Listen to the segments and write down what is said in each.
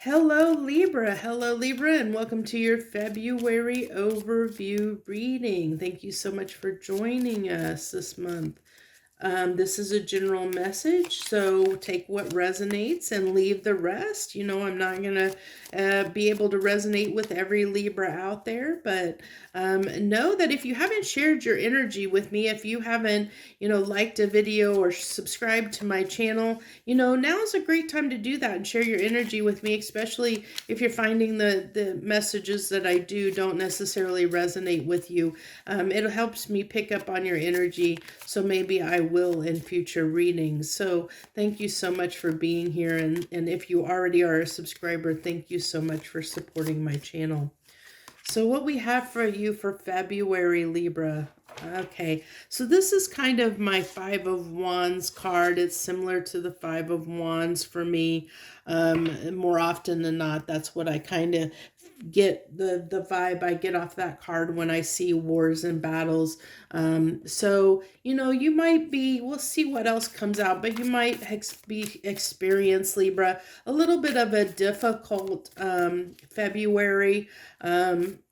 Hello Libra, and welcome to your February overview reading. Thank you so much for joining us this month. This is a general message, so take what resonates and leave the rest. I'm not going to be able to resonate with every Libra out there, but know that if you haven't shared your energy with me, if you haven't, liked a video or subscribed to my channel, now is a great time to do that and share your energy with me, especially if you're finding the messages that I do don't necessarily resonate with you. It helps me pick up on your energy, so maybe I will in future readings. So thank you so much for being here. And if you already are a subscriber, thank you so much for supporting my channel. So what we have for you for February, Libra. Okay, so this is kind of my Five of Wands card. It's similar to the Five of Wands for me. More often than not, that's what I kind of get the vibe I get off that card when I see wars and battles. So you might be, we'll see what else comes out, but you might experience, Libra, a little bit of a difficult February.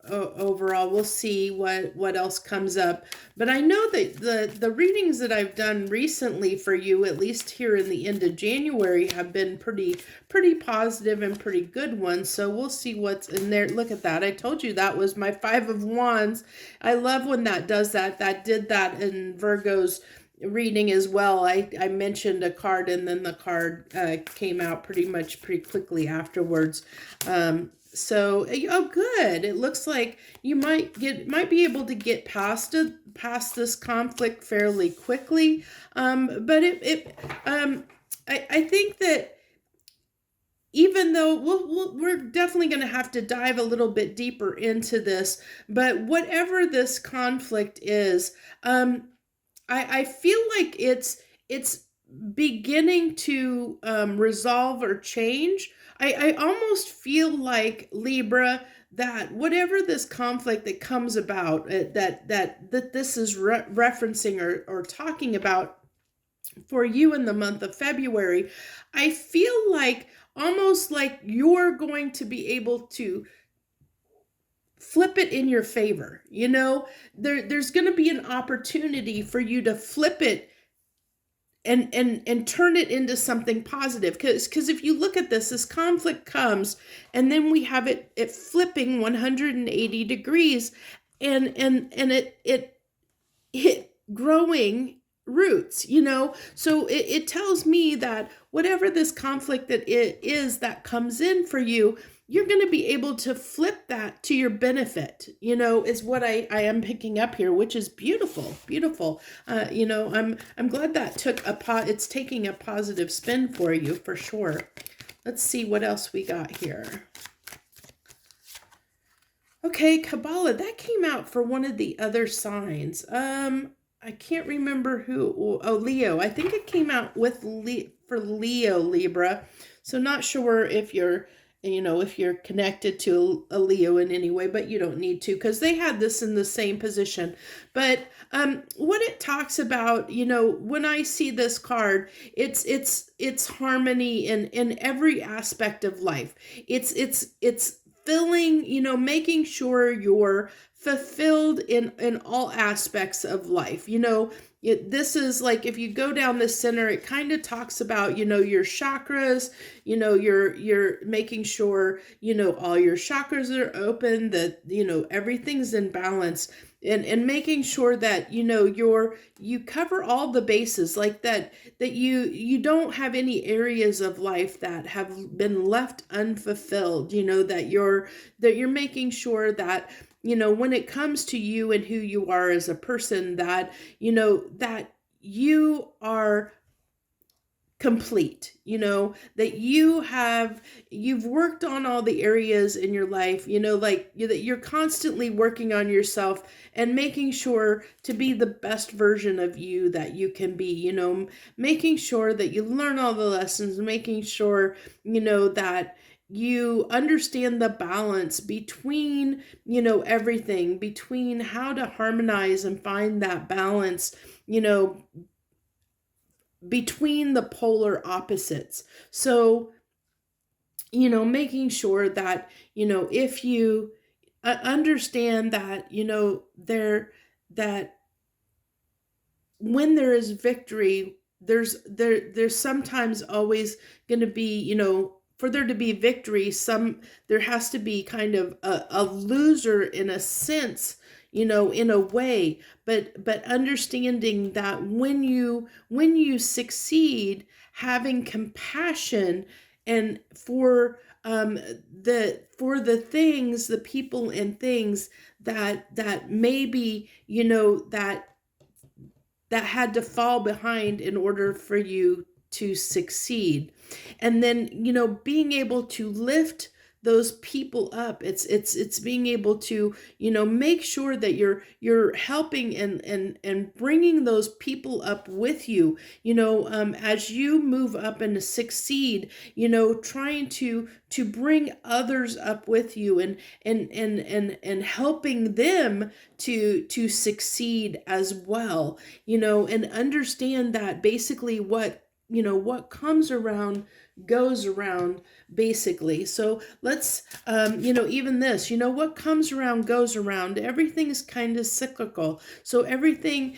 Overall, we'll see what else comes up, but I know that the readings that I've done recently for you, at least here in the end of January, have been pretty positive and pretty good ones. So we'll see what's in there. Look at that. I told you that was my Five of Wands. I love when that does that. That did that in Virgo's reading as well. I mentioned a card, and then the card came out pretty quickly afterwards. So, oh, good. It looks like you might be able to get past this conflict fairly quickly. But I think that even though we're definitely going to have to dive a little bit deeper into this, but whatever this conflict is, I feel like it's beginning to resolve or change. I almost feel like, Libra, that whatever this conflict that comes about, that this is referencing or talking about for you in the month of February, I feel like almost like you're going to be able to flip it in your favor. There's going to be an opportunity for you to flip it and turn it into something positive. Because if you look at this conflict comes, and then we have it flipping 180 degrees, and it growing roots, so it tells me that whatever this conflict that it is that comes in for you, you're going to be able to flip that to your benefit, is what I am picking up here, which is beautiful. I'm glad that it's taking a positive spin for you, for sure. Let's see what else we got here. Okay, Kabbalah, that came out for one of the other signs. I can't remember who. Oh, Leo. I think it came out for Leo, Libra. So not sure if you're connected to a Leo in any way, but you don't need to, because they had this in the same position. But what it talks about, when I see this card, it's harmony in every aspect of life. It's filling, making sure you're fulfilled in all aspects of life. This is like, if you go down the center, it kind of talks about, your chakras, you're making sure, all your chakras are open, that, everything's in balance, and making sure that, you cover all the bases, like that you don't have any areas of life that have been left unfulfilled, that you're making sure that, when it comes to you and who you are as a person, that, that you are complete, that you've worked on all the areas in your life, that you're constantly working on yourself and making sure to be the best version of you that you can be, making sure that you learn all the lessons, making sure, that you understand the balance between, everything, between how to harmonize and find that balance, between the polar opposites. So making sure that, if you understand that, that when there is victory, there's sometimes always going to be, for there to be victory, there has to be kind of a loser in a sense, in a way, but understanding that when you succeed, having compassion and for the things, the people and things that maybe, that had to fall behind in order for you to succeed. And then, being able to lift those people up. It's being able to, make sure that you're helping and bringing those people up with you, as you move up and succeed, trying to bring others up with you and helping them to succeed as well, and understand that basically what comes around goes around, basically. So let's even this, what comes around goes around. Everything is kind of cyclical, so everything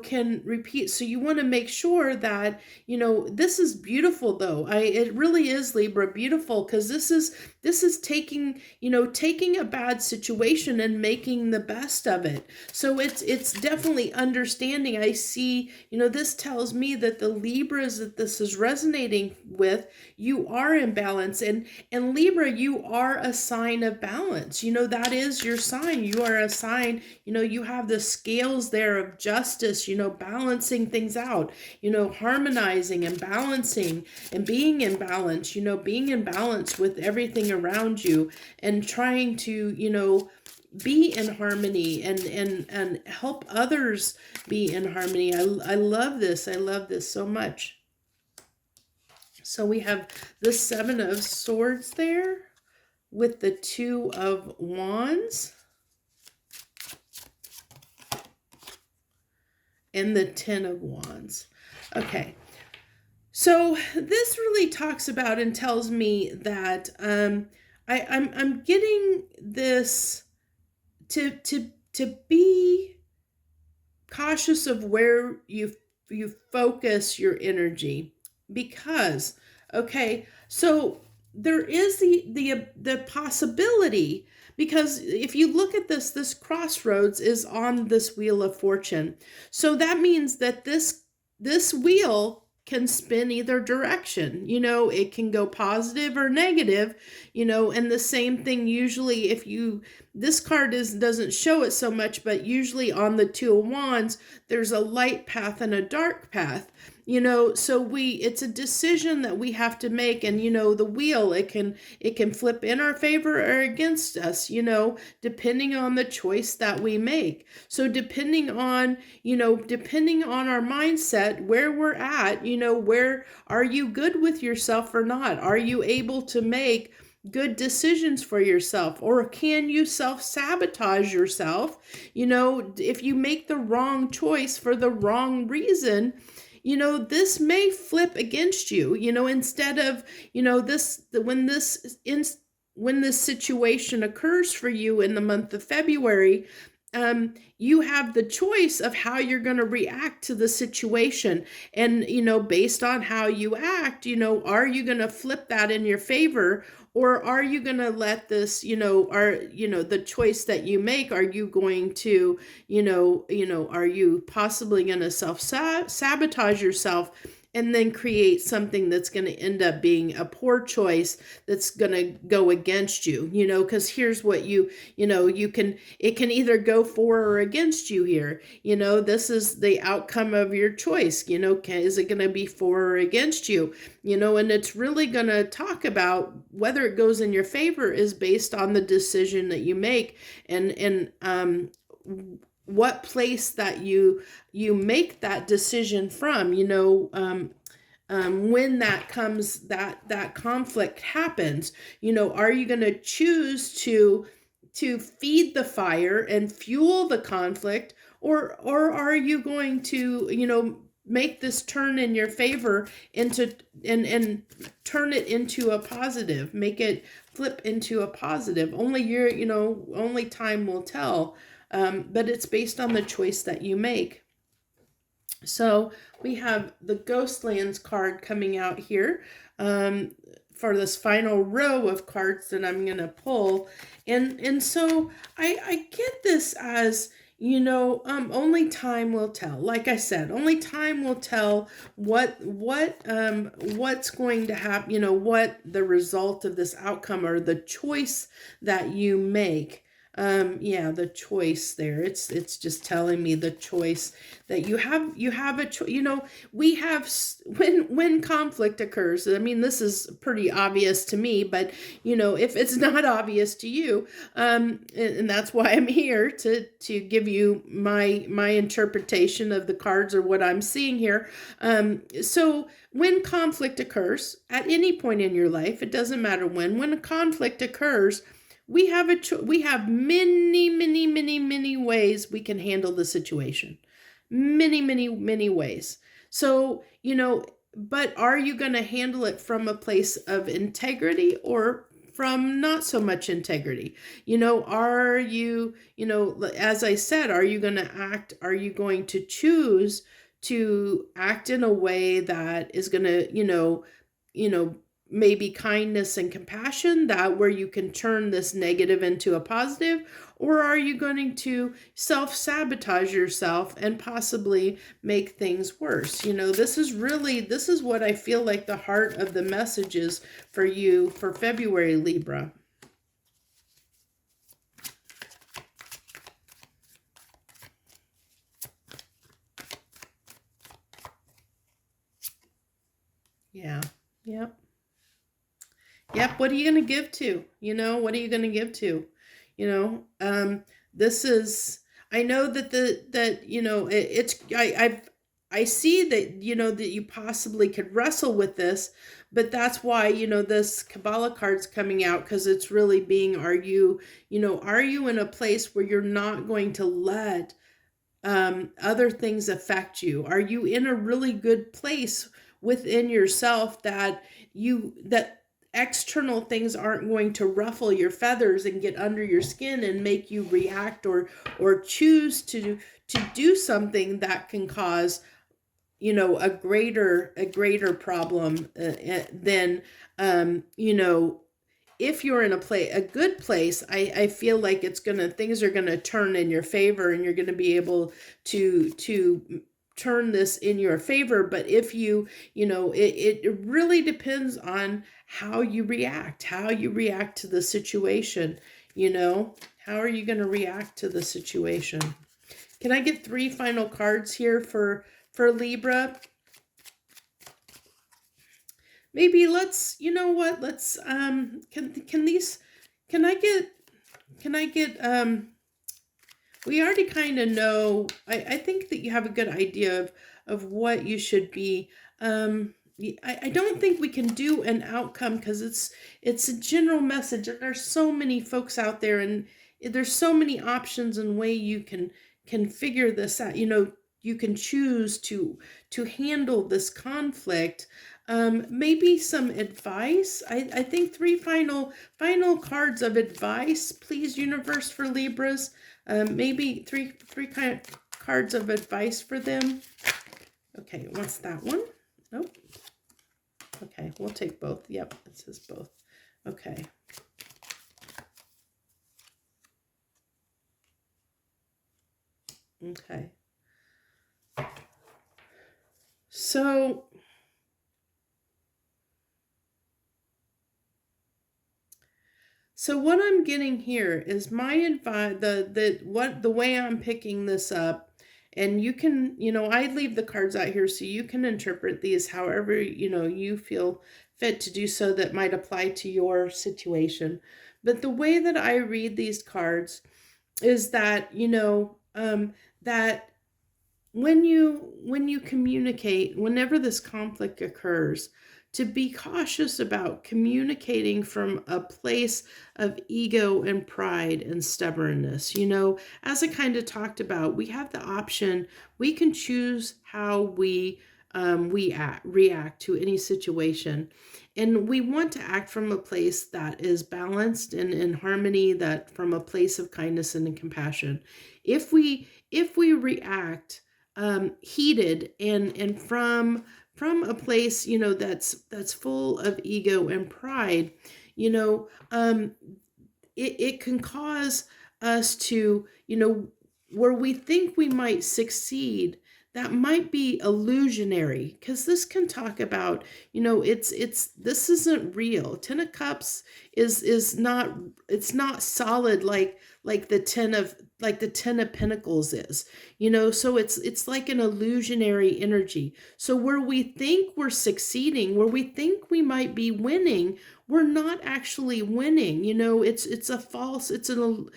can repeat. So you want to make sure that this is beautiful, though. It really is, Libra, beautiful, because this is taking a bad situation and making the best of it. So it's definitely understanding. I see, this tells me that the Libras that this is resonating with, you are in balance, and Libra, you are a sign of balance. That is your sign. You are a sign, you have the scales there of justice, balancing things out, harmonizing and balancing and being in balance, being in balance with everything around you, and trying to, be in harmony and help others be in harmony. I love this. I love this so much. So we have the Seven of Swords there with the Two of Wands and the Ten of Wands. Okay. So this really talks about and tells me that I'm getting this to be cautious of where you focus your energy, because so there is the possibility, because if you look at this crossroads is on this Wheel of Fortune. So that means that this wheel can spin either direction. It can go positive or negative, and the same thing usually this card doesn't show it so much, but usually on the Two of Wands, there's a light path and a dark path. So it's a decision that we have to make, and the wheel, it can flip in our favor or against us, depending on the choice that we make. So depending on our mindset, where we're at, where are you good with yourself or not? Are you able to make good decisions for yourself, or can you self-sabotage yourself? If you make the wrong choice for the wrong reason, this may flip against you, instead of, when this situation occurs for you in the month of February, you have the choice of how you're going to react to the situation. And, based on how you act, are you going to flip that in your favor? Or are you going to let this, the choice that you make, are you going to, are you possibly going to sabotage yourself and then create something that's going to end up being a poor choice that's going to go against you, because here's what it can either go for or against you here. This is the outcome of your choice. Is it going to be for or against you? And it's really going to talk about whether it goes in your favor is based on the decision that you make, and what place that you make that decision from, when that comes, that conflict happens, are you going to choose to feed the fire and fuel the conflict, or are you going to, make this turn in your favor into and turn it into a positive, make it flip into a positive. Only only time will tell, but it's based on the choice that you make. So we have the Ghostlands card coming out here for this final row of cards that I'm going to pull. And so I get this as, only time will tell. Like I said, only time will tell what's going to happen, what the result of this outcome or the choice that you make. Yeah, the choice there. It's just telling me the choice that you have a choice. We have, when conflict occurs, I mean, this is pretty obvious to me, but if it's not obvious to you, and that's why I'm here to give you my interpretation of the cards or what I'm seeing here. So when conflict occurs at any point in your life, it doesn't matter when a conflict occurs, we have we have many ways we can handle the situation. Many ways. So, but are you going to handle it from a place of integrity or from not so much integrity? Are you, as I said, are you going to choose to act in a way that is going to, maybe kindness and compassion, that where you can turn this negative into a positive? Or are you going to self-sabotage yourself and possibly make things worse? This is what I feel like the heart of the message is for you for February, Libra. Yeah. Yep. Yep. What are you going to give to? What are you going to give to? This is, I know that I see that, that you possibly could wrestle with this, but that's why, this Kabbalah card's coming out, because it's really being, are you in a place where you're not going to let other things affect you? Are you in a really good place within yourself that external things aren't going to ruffle your feathers and get under your skin and make you react or choose to do something that can cause a greater problem than if you're in a good place. I feel like things are gonna turn in your favor, and you're gonna be able to turn this in your favor. But if it really depends on how you react to the situation. How are you going to react to the situation? Can I get 3 final cards here for Libra? Maybe let's, let's can I get we already kind of know, I think that you have a good idea of what you should be. I don't think we can do an outcome, because it's a general message, and there's so many folks out there, and there's so many options and way you can figure this out. You can choose to handle this conflict. Maybe some advice. I think 3 final cards of advice, please, universe, for Libras. Maybe three kind of cards of advice for them. Okay, what's that one? Nope. Okay, we'll take both. Yep, it says both. Okay. Okay. So what I'm getting here is my advice, the way I'm picking this up, and you can, I leave the cards out here so you can interpret these however, you feel fit to do so, that might apply to your situation. But the way that I read these cards is that, that when you communicate, whenever this conflict occurs, to be cautious about communicating from a place of ego and pride and stubbornness. As I kind of talked about, we have the option. We can choose how we react to any situation. And we want to act from a place that is balanced and in harmony, that from a place of kindness and compassion. If we react heated and from a place, that's full of ego and pride, it can cause us to, where we think we might succeed, that might be illusionary, because this can talk about, this isn't real. 10 of Cups is not, it's not solid like the 10 of Pentacles is, so it's like an illusionary energy. So where we think we're succeeding, where we think we might be winning, we're not actually winning. It's a false, it's an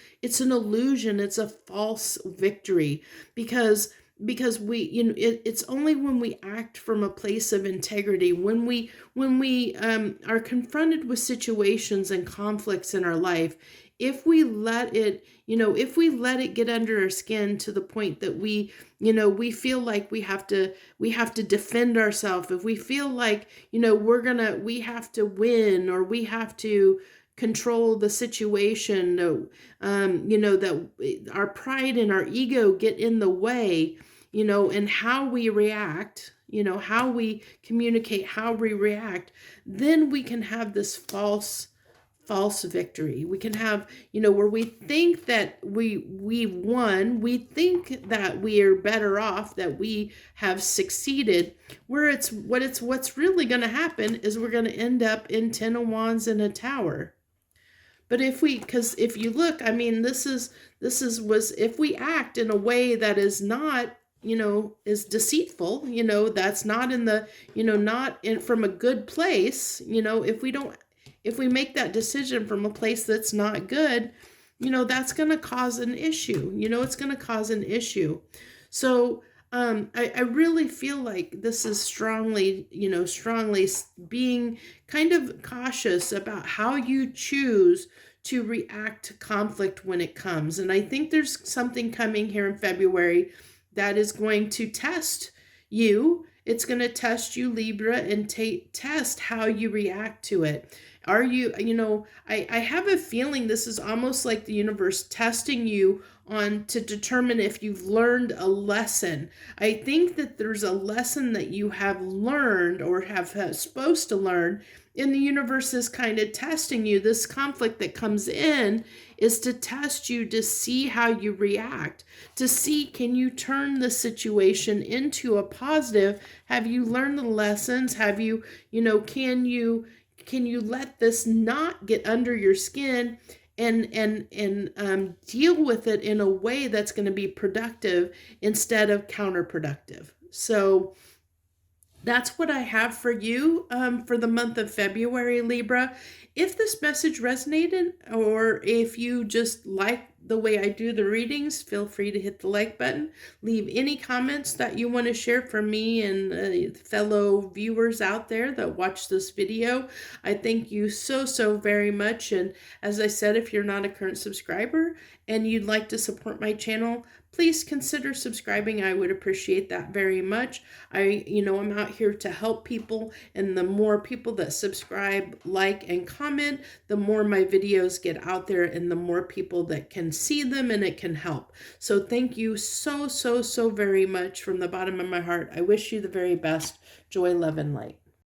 illusion, it's a false victory, because we, it's only when we act from a place of integrity, when we are confronted with situations and conflicts in our life, if we let it get under our skin to the point that we feel like we have to defend ourselves, if we feel like, we have to win, or we have to control the situation, that our pride and our ego get in the way, and how we react, how we communicate, how we react, then we can have this false victory. We can have, where we think that we won, we think that we are better off, that we have succeeded, where what's really going to happen is we're going to end up in 10 of Wands in a tower. But because if you look, if we act in a way that is not, is deceitful, that's not in the, not in from a good place, if we make that decision from a place that's not good, that's going to cause an issue. It's going to cause an issue. So I really feel like this is strongly being kind of cautious about how you choose to react to conflict when it comes. And I think there's something coming here in February that is going to test you. It's going to test you, Libra, and test how you react to it. Are you, I have a feeling this is almost like the universe testing you on to determine if you've learned a lesson. I think that there's a lesson that you have learned or have supposed to learn, and the universe is kind of testing you. This conflict that comes in is to test you, to see how you react, to see, can you turn the situation into a positive? Have you learned the lessons? Have you, can you let this not get under your skin and deal with it in a way that's going to be productive instead of counterproductive? So that's what I have for you for the month of February, Libra. If this message resonated, or if you just like the way I do the readings, feel free to hit the like button. Leave any comments that you want to share from me and fellow viewers out there that watch this video. I thank you so very much. And as I said, if you're not a current subscriber and you'd like to support my channel, please consider subscribing. I would appreciate that very much. I'm out here to help people, and the more people that subscribe, like, and comment, the more my videos get out there and the more people that can see them and it can help. So thank you so very much from the bottom of my heart. I wish you the very best. Joy, love, and light.